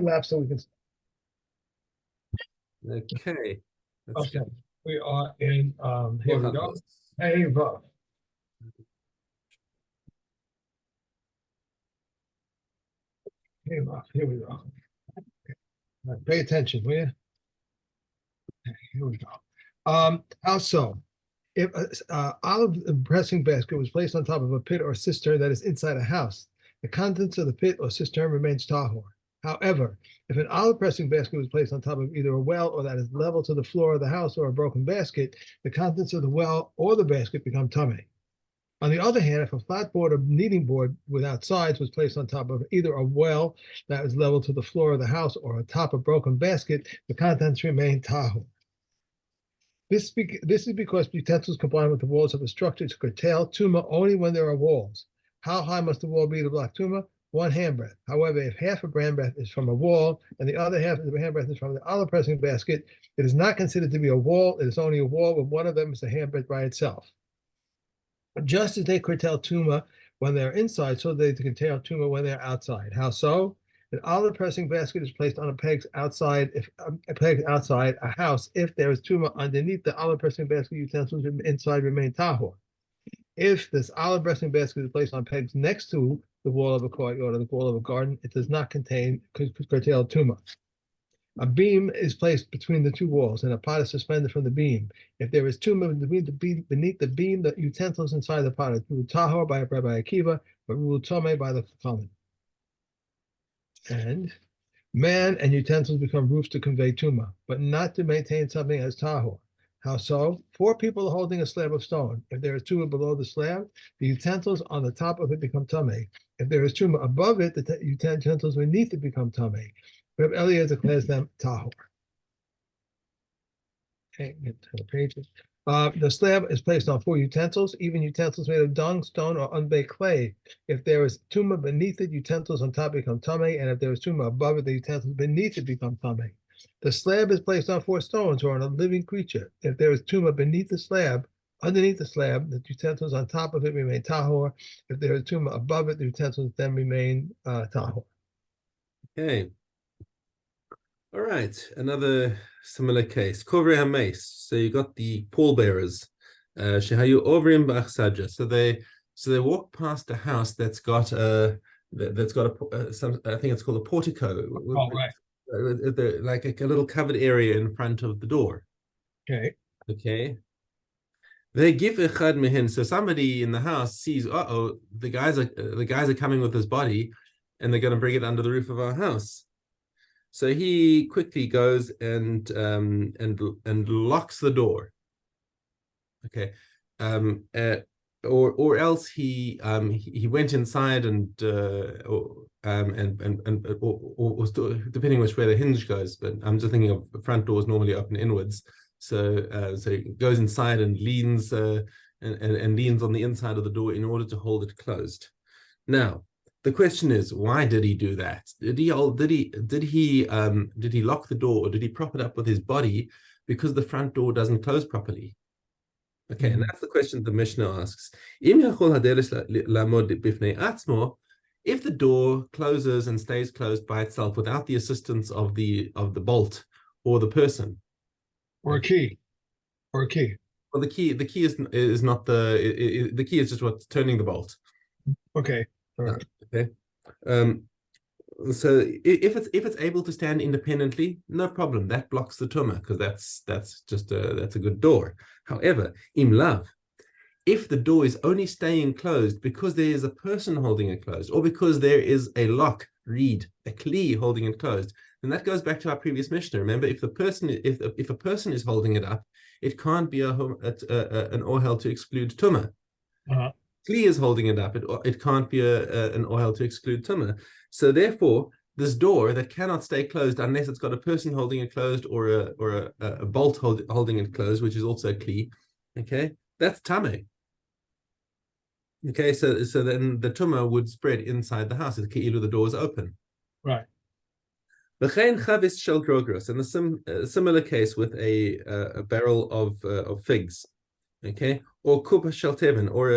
lap so we can. Okay. Okay, we are in. Here we go. Ohalos. Ava. Here we go. Right, pay attention, will you? Okay, here we go. How so? If a olive pressing basket was placed on top of a pit or cistern that is inside a house, the contents of the pit or cistern remains tahor. However, if an olive pressing basket was placed on top of either a well or that is level to the floor of the house or a broken basket, the contents of the well or the basket become tummy. On the other hand, if a flat board or kneading board without sides was placed on top of either a well that was level to the floor of the house or atop a broken basket, the contents remain tahor. This is because utensils combine with the walls of a structure to curtail tuma only when there are walls. How high must the wall be to block tuma? 1 handbreadth. However, if half a handbreadth is from a wall and the other half of the handbreadth is from the olive pressing basket, it is not considered to be a wall. It is only a wall when one of them is a handbreadth by itself. Just as they curtail tuma when they're inside, so they curtail tuma when they're outside. How so? An olive pressing basket is placed on a peg outside a house. If there is tuma underneath the olive pressing basket, utensils inside remain tahor. If this olive pressing basket is placed on pegs next to the wall of a courtyard or the wall of a garden, it does not contain curtail tuma. A beam is placed between the two walls, and a pot is suspended from the beam. If there is tuma beneath the beam, the utensils inside the pot are ruled tahor by Rabbi Akiva, but ruled tomei by the Chachamim. And man and utensils become roofs to convey tuma, but not to maintain something as tahor. How so? 4 people are holding a slab of stone. If there is tuma below the slab, the utensils on the top of it become tamei. If there is tuma above it, the utensils beneath it become tamei. Reb Eliezer declares them tahor. Okay, get to the pages. The slab is placed on 4 utensils, even utensils made of dung, stone, or unbaked clay. If there is tuma beneath it, utensils on top become tamei, and if there is tuma above it, the utensils beneath it become tamei. The slab is placed on 4 stones or on a living creature. If there is tuma beneath the slab, underneath the slab, the utensils on top of it remain tahor. If there is tuma above it, the utensils then remain tahor. Okay. All right, another similar case. Kovrei HaMeis. So you got the pallbearers. Shehayu Ovrim B'Achsadja. So they walk past a house that's got a some, I think it's called a portico. Oh, right. Like a little covered area in front of the door. Okay. Okay. They give echad mehen. So somebody in the house sees, the guys are coming with this body, and they're going to bring it under the roof of our house. So he quickly goes and locks the door. Okay, or else he went inside and depending which way the hinge goes. But I'm just thinking of the front doors normally open inwards. So he goes inside and leans and leans on the inside of the door in order to hold it closed. Now, the question is, why did he do that? Did he lock the door, or did he prop it up with his body because the front door doesn't close properly? Okay, and that's the question the Mishnah asks. If the door closes and stays closed by itself without the assistance of the bolt or the person, or a key. Well, the key is not the key is just what's turning the bolt. Okay. All right. Okay. So if it's able to stand independently, no problem. That blocks the tumah because that's a good door. However, im lav, if the door is only staying closed because there is a person holding it closed, or because there is a lock, reed, a kli holding it closed, then that goes back to our previous Mishnah. Remember, if a person is holding it up, it can't be an ohel to exclude tumah. Uh-huh. Kli is holding it up. It can't be an ohel to exclude tumah. So therefore, this door that cannot stay closed unless it's got a person holding it closed or a bolt holding it closed, which is also kli. Okay, that's tameh. Okay, so then the tumah would spread inside the house. The door is open. Right. And a similar case with a barrel of figs. Okay, or kupa shel tevin, or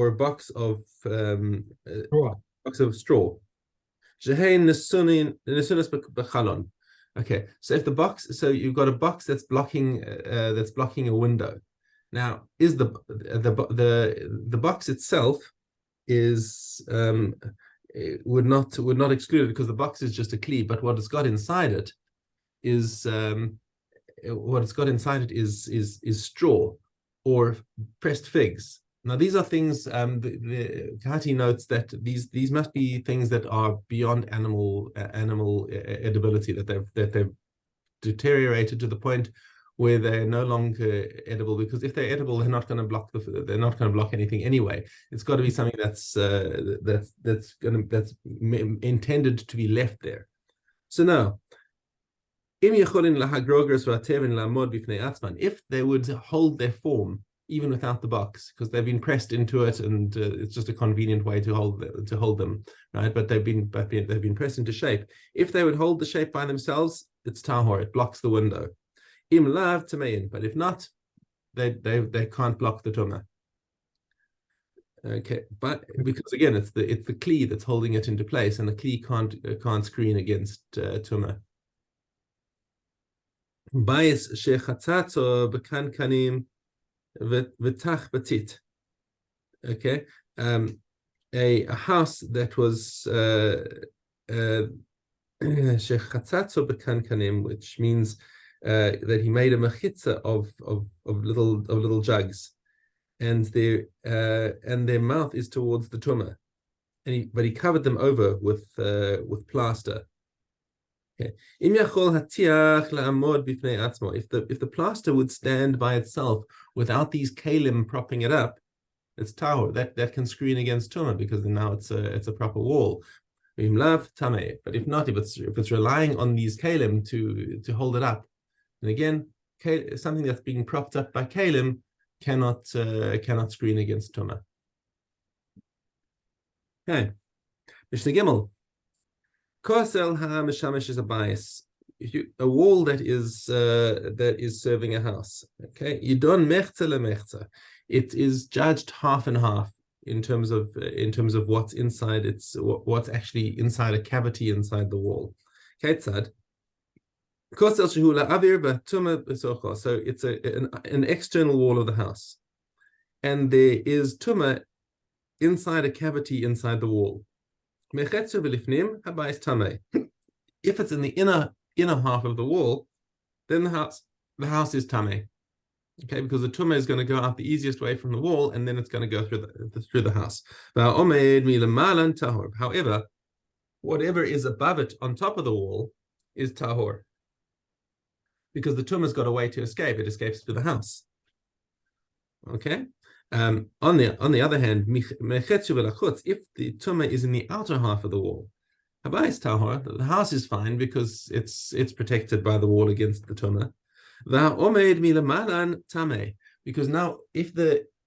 a box of straw. Okay, so if the box, so you've got a box that's blocking a window. Now, is the box itself is would not exclude it because the box is just a kli, but what it's got inside it is straw or pressed figs. Now these are things. The Kahati notes that these must be things that are beyond animal edibility, that they've deteriorated to the point where they're no longer edible, because if they're edible, they're not going to block anything anyway. It's got to be something that's intended to be left there. So now, if they would hold their form even without the box, because they've been pressed into it, and it's just a convenient way to hold them, right? But they've been pressed into shape. If they would hold the shape by themselves, it's tahor. It blocks the window. Im lav tamein, but if not, they can't block the tumah. Okay, but because again, it's the kli that's holding it into place, and the kli can't screen against tumah. Bayis shechatzato bekankanim v'tach batit. Okay, a house that was shechatzato bekankanim, which means that he made a mechitza of little jugs, and their mouth is towards the tumah, but he covered them over with plaster. Okay. If the plaster would stand by itself without these kalim propping it up, it's tahor. That can screen against tumah, because now it's a proper wall. But if not, if it's relying on these kalim to hold it up, and again, something that's being propped up by kalim cannot screen against tumah. Okay, Mishna Gimel. Kosel ha-mishamish is a bias. A wall that is serving a house. Okay, yidon mechza lemechza. It is judged half and half in terms of what's inside. What's actually inside a cavity inside the wall. Ketzad. Kosel shehu la'avir v'tumah b'socho. So it's an external wall of the house, and there is tumah inside a cavity inside the wall. If it's in the inner half of the wall, then the house is tameh. Okay, because the tumah is going to go out the easiest way from the wall, and then it's going to go through the house. However, whatever is above it on top of the wall is tahor, because the tumah's got a way to escape. It escapes through the house. Okay. On the other hand, if the tumah is in the outer half of the wall, the house is fine because it's protected by the wall against the tumah. Because now, if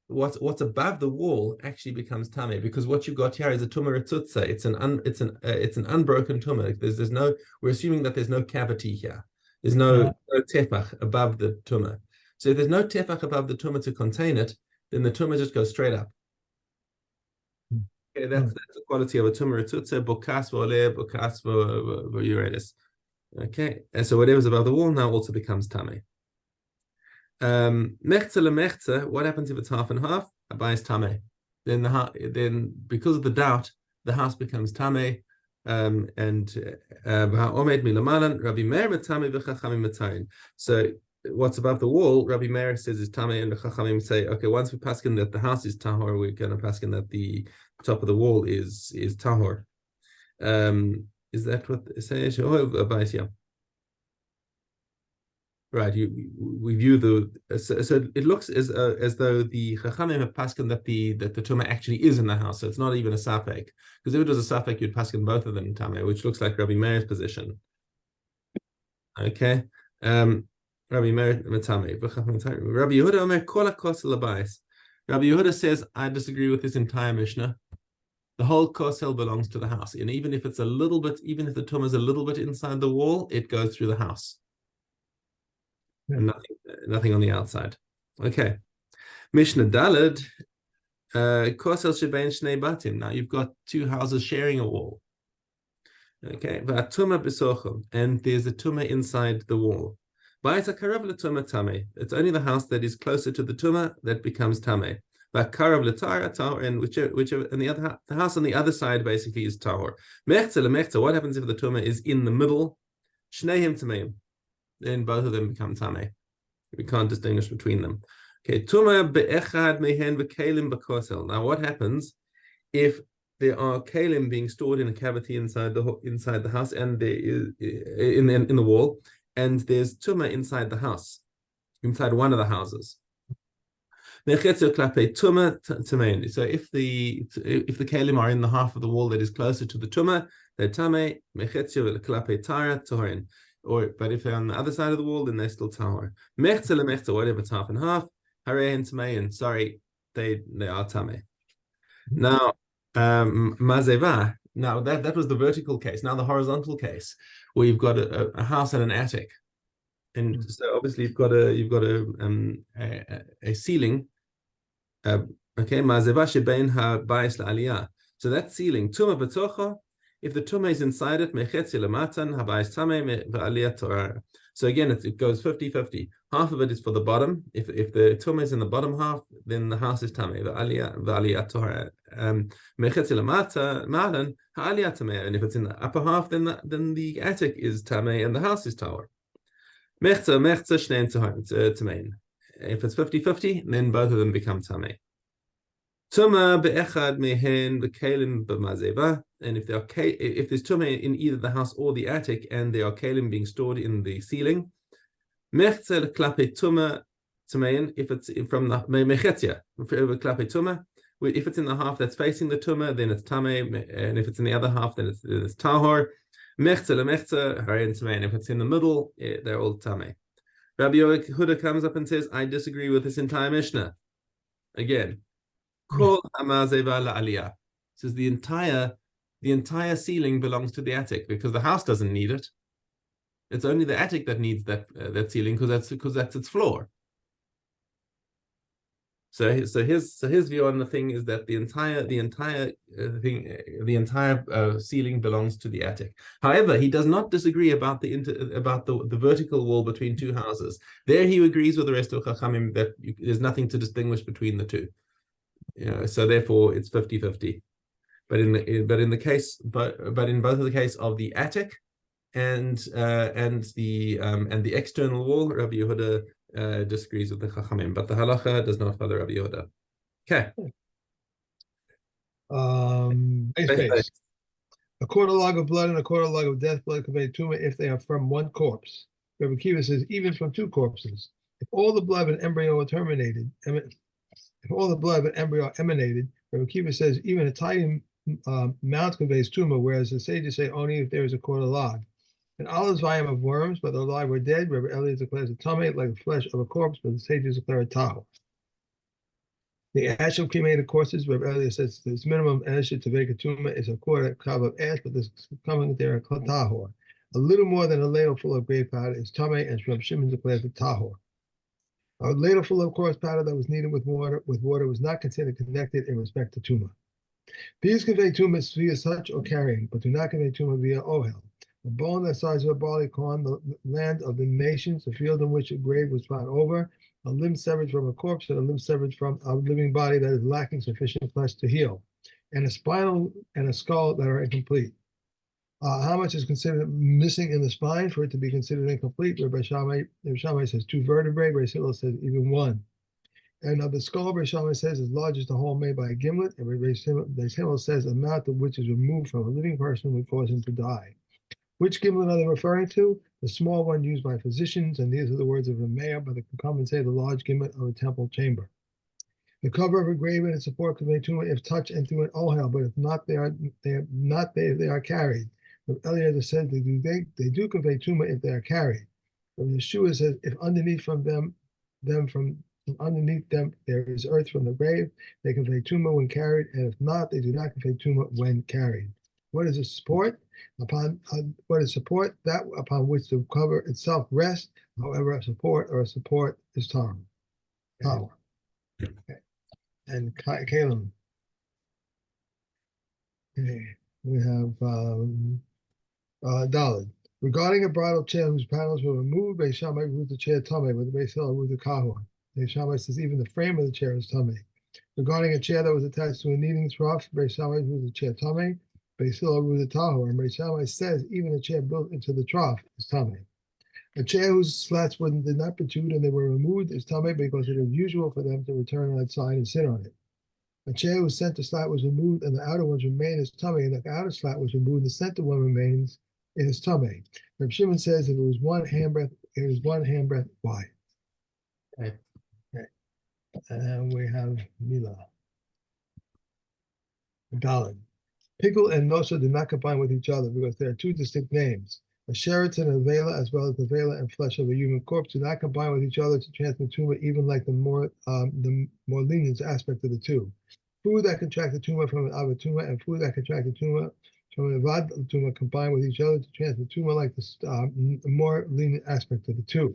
what's above the wall actually becomes tameh, because what you've got here is a tumah retzutza. It's an unbroken tumah. We're assuming that there's no cavity here. There's no tefach above the tumah. So if there's no tefach above the tumah to contain it, then the tumah just goes straight up. Okay, that's the quality of a tumah retzutza, bokas v'oleh, bokas v'yoredes. Okay, and so whatever's above the wall now also becomes tameh. Mechza lemechza, what happens if it's half and half? Abayis tameh. Then because of the doubt, the house becomes tameh. And ha'omed milamalan, Rabbi Meir metameh v'chachamim metayin. So what's above the wall, Rabbi Meir says is tameh, and the chachamim say, okay, once we paskin that the house is tahor, we're going to paskin that the top of the wall is tahor. Is that what they say? Yeah. Right. We view so it looks as though the chachamim have paskin that the tumah actually is in the house. So it's not even a safek, because if it was a safek, you'd paskin both of them tameh, which looks like Rabbi Meir's position. Okay. Rabbi Meir metame. Rabbi Yehuda omer kol hakosel labayis. Rabbi Yehuda says, I disagree with this entire Mishnah. The whole kosel belongs to the house, and even if it's a little bit, even if the tumah is a little bit inside the wall, it goes through the house. And nothing on the outside. Okay. Mishnah Daled, kosel shebein shnei batim. Now you've got two houses sharing a wall. Okay, and there's a tumah inside the wall. It's only the house that is closer to the tumah that becomes tameh. And whichever, and the house on the other side basically is tahor. What happens if the tumah is in the middle? Shneihim tameim. Then both of them become tameh. We can't distinguish between them. Okay, tumah be'echad mehen v'kelim b'kosel. Now, what happens if there are kalim being stored in a cavity inside the house, and there is in the wall, and there's tumah inside the house, inside one of the houses? So if the kalim are in the half of the wall that is closer to the tumah, they're tameh. But if they're on the other side of the wall, then they're still tahor. Whatever, it's half and half. Sorry, they are tameh. Now, mazeva. Now that was the vertical case. Now the horizontal case, where you've got a house and an attic, and so obviously you've got a ceiling. Okay, mazeva shebein habayis la'aliyah. So that ceiling, tumah b'tocha. If the tumah is inside it, mechetzi lematan habayis tameh v'aliyah torah. So again, it goes 50-50. Half of it is for the bottom. If the tumah is in the bottom half, then the house is tameh v'aliyah torah. Mechetzi lemata malan ha'aliyah tameh. And if it's in the upper half, then the attic is tameh and the house is tahor. Mechza shneim tamein. If it's 50-50, then both of them become tameh. Tumah be'echad mehen v'kelim b'mazeva. And if there's tumah in either the house or the attic, and there are kalim being stored in the ceiling, mechzer klape tumah tamein. If it's from the mechetzia klape tumah, if it's in the half that's facing the tumah, then it's tameh, and if it's in the other half, then it's tahor. Mechzer lemechzer harein tamein. If it's in the middle, they're all tameh. Rabbi Yehuda comes up and says, I disagree with this entire Mishnah. Again, Kol hamazeva la'aliyah. Says the entire ceiling belongs to the attic, because the house doesn't need it. It's only the attic that needs that ceiling, because that's its floor. So his view on the thing is that the entire ceiling belongs to the attic. However, he does not disagree about the vertical wall between two houses. There he agrees with the rest of Chachamim that there's nothing to distinguish between the two. So therefore it's 50-50. But in both of the case of the attic and the external wall, Rabbi Yehuda disagrees with the Chachamim, but the halacha does not follow Rabbi Yehuda. Okay. Base. A quarter log of blood and a quarter log of death blood convey tumah if they are from one corpse. Rabbi Kiva says even from two corpses. If all the blood of an embryo emanated, Rabbi Kiva says even a tiny amount conveys tumah, whereas the sages say only if there is a quarter log. An olive's volume of worms, whether alive or dead, Rabbi Eliezer declares a tumah like the flesh of a corpse, but the sages declare a tahor. The ash of cremated corpses, Rabbi Eliezer says this minimum ash to make a tumah is a quarter cup of ash, but this coming there a tahor. A little more than a ladle full of grape powder is tumah, and Rabbi Shimon declares a tahor. A ladle full of coarse powder that was kneaded with water was not considered connected in respect to tumah. These convey tumah via such or carrying, but do not convey tumah via ohel. A bone the size of a barley corn, the land of the nations, the field in which a grave was found over, a limb severed from a corpse, and a limb severed from a living body that is lacking sufficient flesh to heal, and a spinal and a skull that are incomplete. How much is considered missing in the spine for it to be considered incomplete? Rabbi Shammai says 2 vertebrae, Rabbi Hillel says even 1. And of the skull, Rabbi Shammai says as large as the hole made by a gimlet, and Rabbi Hillel says the amount of which is removed from a living person would cause him to die. Which gimlet are they referring to? The small one used by physicians, and these are the words of Rameh, but they can come and say the large gimlet of a temple chamber. The cover of a grave and its support convey tumah if touched and through an ohel, but if not, they are carried. But Eliezer says they do convey tumah if they are carried. But Yeshua says if underneath from underneath them there is earth from the grave, they convey tumah when carried, and if not, they do not convey tumah when carried. What is a support? What is support? That upon which the cover itself rests. However, a support is power. Okay. And Caleb. Okay. We have Daled. Regarding a bridal chair whose panels were removed, Beis Shammai ruled the chair Tameh, but the Beis Hillel ruled the Kahor. Beis Shammai says even the frame of the chair is Tameh. Regarding a chair that was attached to a kneading trough, Beis Shammai ruled the chair Tameh, Beis Hillel ruled the Tahor, and Beis Shammai says even a chair built into the trough is Tameh. A chair whose slats did not protrude and they were removed is Tameh because it is usual for them to return on its side and sit on it. A chair whose center slat was removed and the outer ones remain as Tameh, and the outer slat was removed, the center one remains, it is Tameh. Reb Shimon says if it was one handbreadth, it was one handbreadth wide. Okay. Okay. And we have Mila. Dalin. Pickle and Nosa do not combine with each other because they are two distinct names. A Sheraton and a Vela, as well as the Vela and flesh of a human corpse, do not combine with each other to transmit tumor, even like the more lenient aspect of the two. Food that contract the tumor from an Avad tumor and food that contract the tumor from an Avad tumor combine with each other to transmit tumor like the more lenient aspect of the two.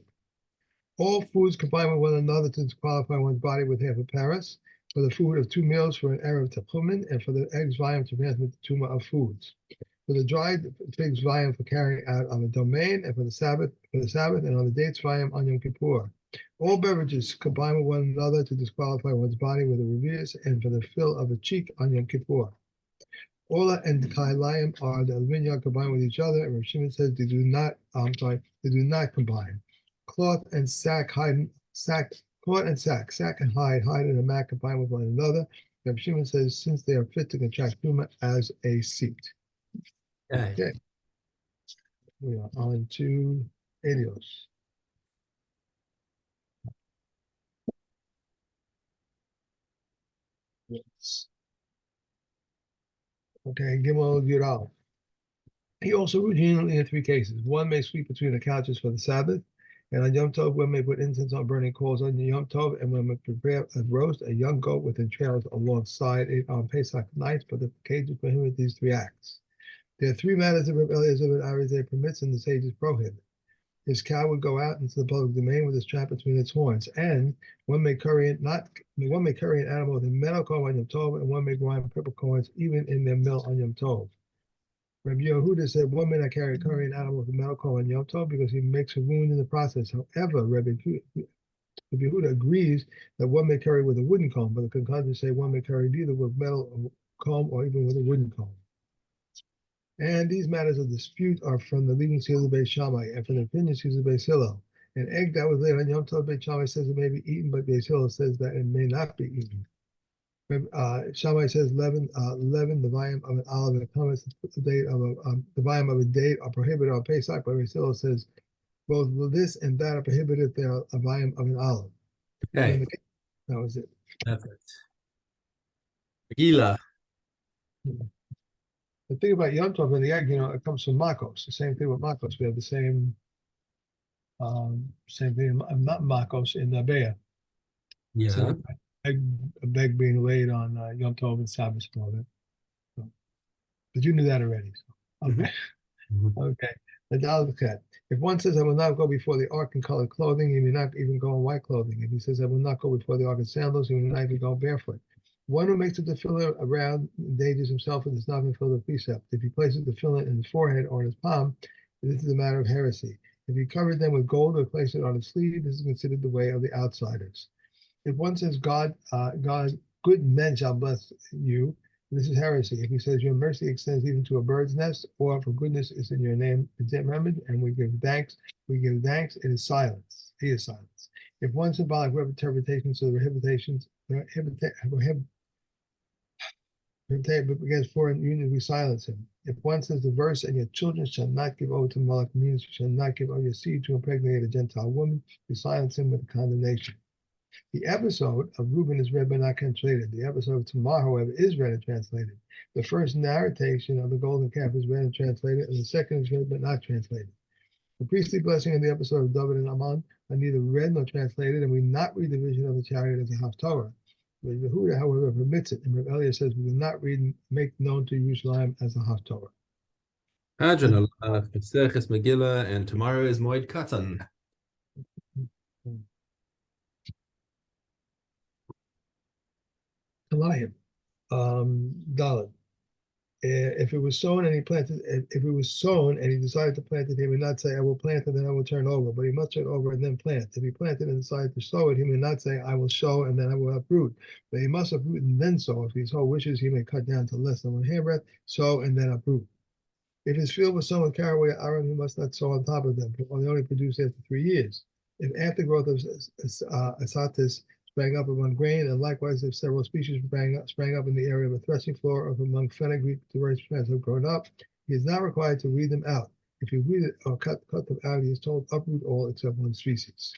All foods combine with one another to disqualify one's body with half a paris. For the food of 2 meals for an Erev Tachumin, and for the eggs volume to transmit the tumor of foods. For the dried figs volume for carrying out on the domain, and for the Sabbath, and on the dates volume on Yom Kippur. All beverages combine with one another to disqualify one's body with a revius, and for the fill of a cheek on Yom Kippur. Ola and Kailayim are the aluminium combined with each other, and Rav Shimon says they do not combine. Cloth and sack, sack and hide and a mat combine with one another. Rav Shimon says since they are fit to contract tumor as a seat. Okay. We are on to Ohalos. Yes. Okay, Gimel Yural. He also routinely in 3 cases. One may sweep between the couches for the Sabbath, and on Yom Tov, one may put incense on burning coals on Yom Tov, and one may prepare a roast, a young goat with entrails alongside it on Pesach nights, but the occasion prohibit these 3 acts. There are 3 matters that Reb Eliezer ben Arizeh permits and the sages prohibit. His cow would go out into the public domain with a strap between its horns, and one may carry an animal with a metal comb on Yom Tov, and one may grind peppercorns even in their mill on Yom Tov. Rabbi Yehuda said one may not carry an animal with a metal comb on Yom Tov because he makes a wound in the process. However, Rabbi Yehuda agrees that one may carry with a wooden comb, but the concordance say one may carry either with metal comb or even with a wooden comb. And these matters of dispute are from the leading seals of Beis Shammai and from the opinion seals of Beis Hillel. An egg that was laid on Yom Tov, Beis Shammai says it may be eaten, but Beis Hillel says that it may not be eaten. Shammai says leaven, the volume of an olive, and comments the date of the volume of a date are prohibited on Pesach, but Beis Hillel says both this and that are prohibited if they are a volume of an olive. Okay. That was it. That's it. Gila. The thing about Yom Tov and the egg, it comes from Makos. The same thing with Makos. We have the same thing, not Makos in Be'ah. Yeah. So a egg being laid on Yom Tov and Sabbath and all that. So, but you knew that already. So. Okay. Okay. The Daled. If one says, I will not go before the ark in colored clothing, he may not even go in white clothing. If he says, I will not go before the ark in sandals, he will not even go barefoot. One who makes a tefillah around endangers himself and does not fulfill the precept. If he places the tefillah in his forehead or in his palm, this is a matter of heresy. If he covered them with gold or placed it on his sleeve, this is considered the way of the outsiders. If one says, God, good men shall bless you, this is heresy. If he says your mercy extends even to a bird's nest, or for goodness is in your name, is remembered, and we give thanks, it is silence. He is silence. If one symbolic interpretations of the against foreign union, we silence him. If one says the verse, and your children shall not give over to Moloch, means you shall not give over your seed to impregnate a Gentile woman, we silence him with condemnation. The episode of Reuben is read but not translated. The episode of Tamar, however, is read and translated. The first narration of the golden calf is read and translated, and the second is read but not translated. The priestly blessing in the episode of David and Ammon are neither read nor translated, and we not read the vision of the chariot as a Haftorah. Rabbi Yehuda, however, permits it, and Rabbi Eliezer says we will not read and make known to Yerushalayim as a Haftorah. Hadron, Maseches Megillah, and tomorrow is Moed Katan. Talayim, Dalet. If it was sown and he planted, if it was sown and he decided to plant it, he may not say, I will plant and then I will turn over, but he must turn over and then plant. If he planted and decided to sow it, he may not say, I will sow and then I will uproot, but he must uproot and then sow. If he so wishes, he may cut down to less than 1 handbreadth, sow and then uproot. If his field was sown with caraway arum, he must not sow on top of them, but they only produce after 3 years. If aftergrowth of asatis sprang up among grain, and likewise if several species sprang up in the area of a threshing floor or among fenugreek diverse plants have grown up, he is not required to weed them out. If he weed it or cut them out, he is told uproot all except one species.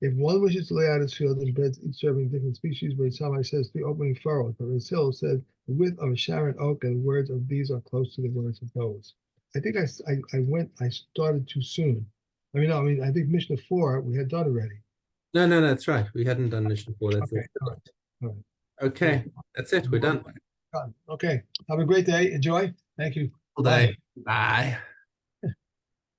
If one wishes to lay out his field in beds, each serving different species, but Shammai says 3 opening furrows, but Rasil said the width of a Sharon oak and the words of these are close to the words of those. I think I started too soon. I think Mishnah 4 we had done already. No, that's right. We hadn't done Mishna 4. That's Okay, it. all right. All right. Okay, that's it. We're done. Done. Okay. Have a great day. Enjoy. Thank you. All day. Bye.